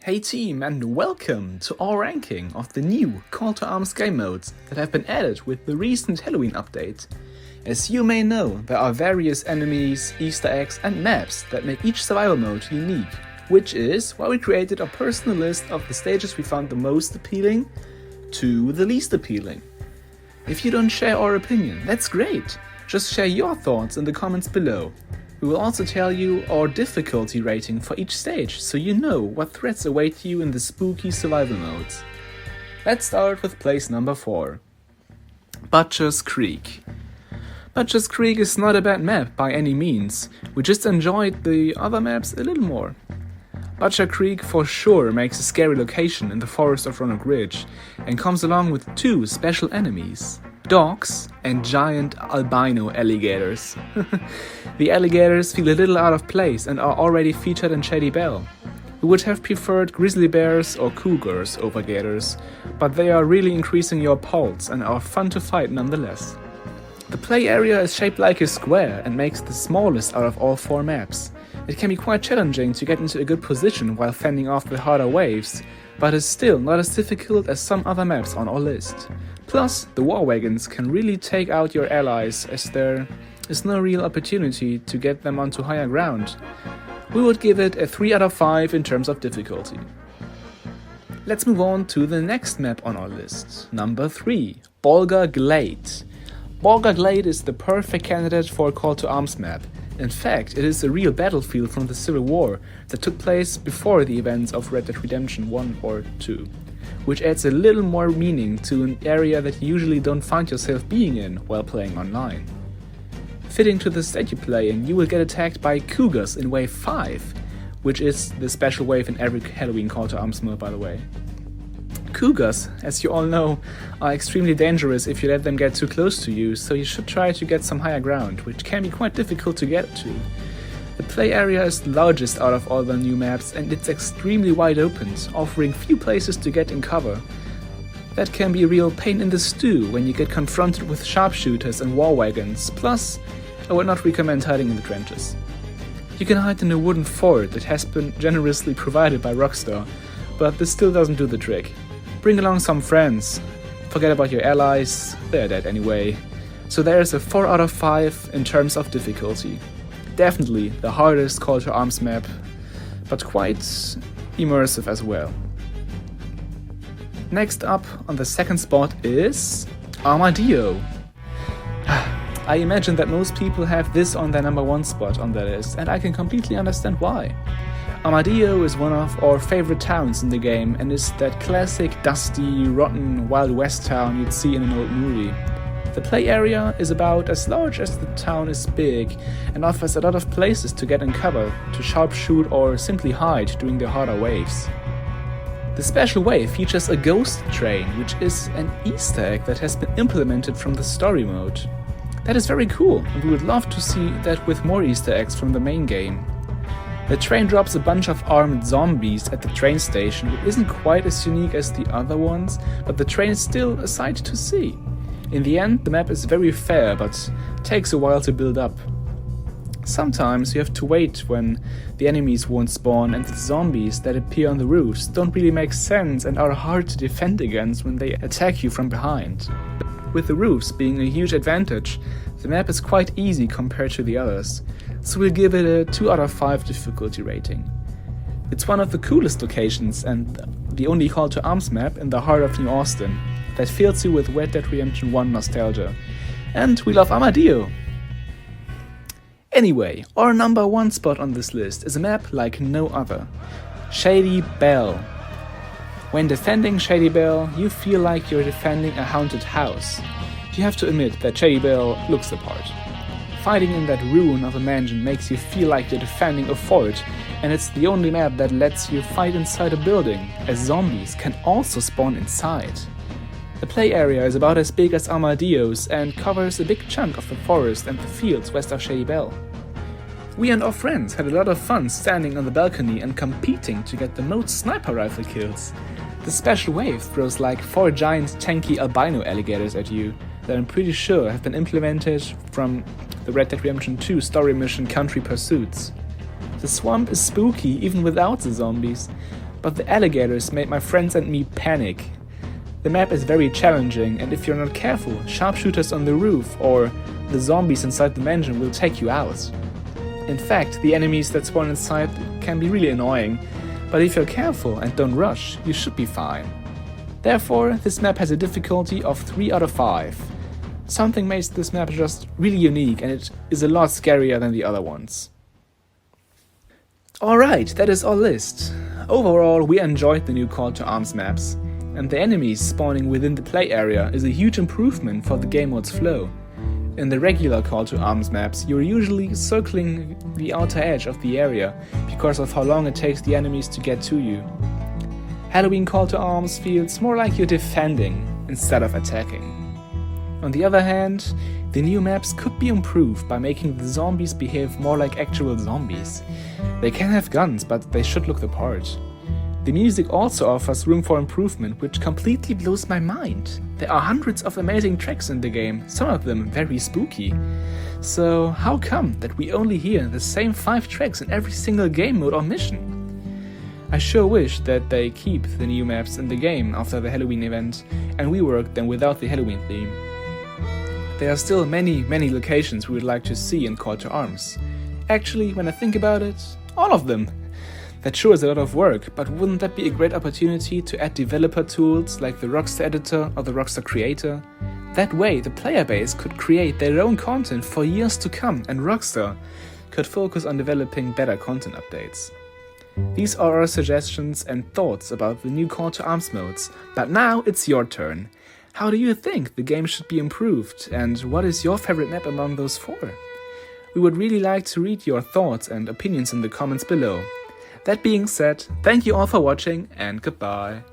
Hey team, and welcome to our ranking of the new Call to Arms game modes that have been added with the recent Halloween update. As you may know, there are various enemies, Easter eggs and maps that make each survival mode unique, which is why we created a personal list of the stages we found the most appealing to the least appealing. If you don't share our opinion, that's great! Just share your thoughts in the comments below. We will also tell you our difficulty rating for each stage, so you know what threats await you in the spooky survival modes. Let's start with place number 4. Butcher's Creek. Butcher's Creek is not a bad map by any means, we just enjoyed the other maps a little more. Butcher Creek for sure makes a scary location in the forest of Roanoke Ridge, and comes along with two special enemies. Dogs and giant albino alligators. The alligators feel a little out of place and are already featured in Shady BELLE. We would have preferred grizzly bears or cougars over gators, but they are really increasing your pulse and are fun to fight nonetheless. The play area is shaped like a square and makes the smallest out of all 4 maps. It can be quite challenging to get into a good position while fending off the harder waves, but is still not as difficult as some other maps on our list. Plus, the war wagons can really take out your allies, as there is no real opportunity to get them onto higher ground. We would give it a 3 out of 5 in terms of difficulty. Let's move on to the next map on our list, number 3, BOLGER GLADE. BOLGER GLADE is the perfect candidate for a Call to Arms map. In fact, it is a real battlefield from the Civil War that took place before the events of Red Dead Redemption 1 or 2, which adds a little more meaning to an area that you usually don't find yourself being in while playing online. Fitting to the state you play in, you will get attacked by cougars in Wave 5, which is the special wave in every Halloween Call to Arms mode, by the way. Cougars, as you all know, are extremely dangerous if you let them get too close to you, so you should try to get some higher ground, which can be quite difficult to get to. The play area is the largest out of all the new maps and it's extremely wide open, offering few places to get in cover. That can be a real pain in the stew when you get confronted with sharpshooters and war wagons, plus I would not recommend hiding in the trenches. You can hide in a wooden fort that has been generously provided by ROCKSTAR, but this still doesn't do the trick. Bring along some friends, forget about your allies, they're dead anyway. So there's a 4 out of 5 in terms of difficulty. Definitely the hardest Call to Arms map, but quite immersive as well. Next up on the second spot is Armadillo. I imagine that most people have this on their number 1 spot on their list, and I can completely understand why. Armadillo is one of our favorite towns in the game and is that classic dusty, rotten Wild West town you'd see in an old movie. The play area is about as large as the town is big and offers a lot of places to get in cover, to sharpshoot or simply hide during the harder waves. The special wave features a ghost train, which is an Easter egg that has been implemented from the story mode. That is very cool, and we would love to see that with more Easter eggs from the main game. The train drops a bunch of armed zombies at the train station, which isn't quite as unique as the other ones, but the train is still a sight to see. In the end, the map is very fair, but takes a while to build up. Sometimes you have to wait when the enemies won't spawn, and the zombies that appear on the roofs don't really make sense and are hard to defend against when they attack you from behind. With the roofs being a huge advantage, the map is quite easy compared to the others, so we'll give it a 2 out of 5 difficulty rating. It's one of the coolest locations and the only Call to Arms map in the heart of New Austin that fills you with Red Dead Redemption 1 nostalgia. And we love Armadillo! Anyway, our number 1 spot on this list is a map like no other. Shady BELLE. When defending Shady BELLE, you feel like you're defending a haunted house. You have to admit that Shady BELLE looks the part. Fighting in that ruin of a mansion makes you feel like you're defending a fort, and it's the only map that lets you fight inside a building, as zombies can also spawn inside. The play area is about as big as Armadillo's and covers a big chunk of the forest and the fields west of Shady BELLE. We and our friends had a lot of fun standing on the balcony and competing to get the most sniper rifle kills. The special wave throws like 4 giant tanky albino alligators at you that I'm pretty sure have been implemented from the Red Dead Redemption 2 story mission Country Pursuits. The swamp is spooky even without the zombies, but the alligators made my friends and me panic. The map is very challenging, and if you're not careful, sharpshooters on the roof or the zombies inside the mansion will take you out. In fact, the enemies that spawn inside can be really annoying, but if you're careful and don't rush, you should be fine. Therefore, this map has a difficulty of 3 out of 5. Something makes this map just really unique, and it is a lot scarier than the other ones. Alright, that is our list. Overall, we enjoyed the new Call to Arms maps, and the enemies spawning within the play area is a huge improvement for the game mode's flow. In the regular Call to Arms maps, you're usually circling the outer edge of the area because of how long it takes the enemies to get to you. Halloween Call to Arms feels more like you're defending instead of attacking. On the other hand, the new maps could be improved by making the zombies behave more like actual zombies. They can have guns, but they should look the part. The music also offers room for improvement, which completely blows my mind. There are hundreds of amazing tracks in the game, some of them very spooky. So how come that we only hear the same 5 tracks in every single game mode or mission? I sure wish that they keep the new maps in the game after the Halloween event and rework them without the Halloween theme. There are still many locations we would like to see in Call to Arms. Actually, when I think about it, all of them. That sure is a lot of work, but wouldn't that be a great opportunity to add developer tools like the ROCKSTAR editor or the ROCKSTAR creator? That way, the player base could create their own content for years to come, and ROCKSTAR could focus on developing better content updates. These are our suggestions and thoughts about the new Call to Arms modes, but now it's your turn. How do you think the game should be improved, and what is your favorite map among those 4? We would really like to read your thoughts and opinions in the comments below. That being said, thank you all for watching and goodbye.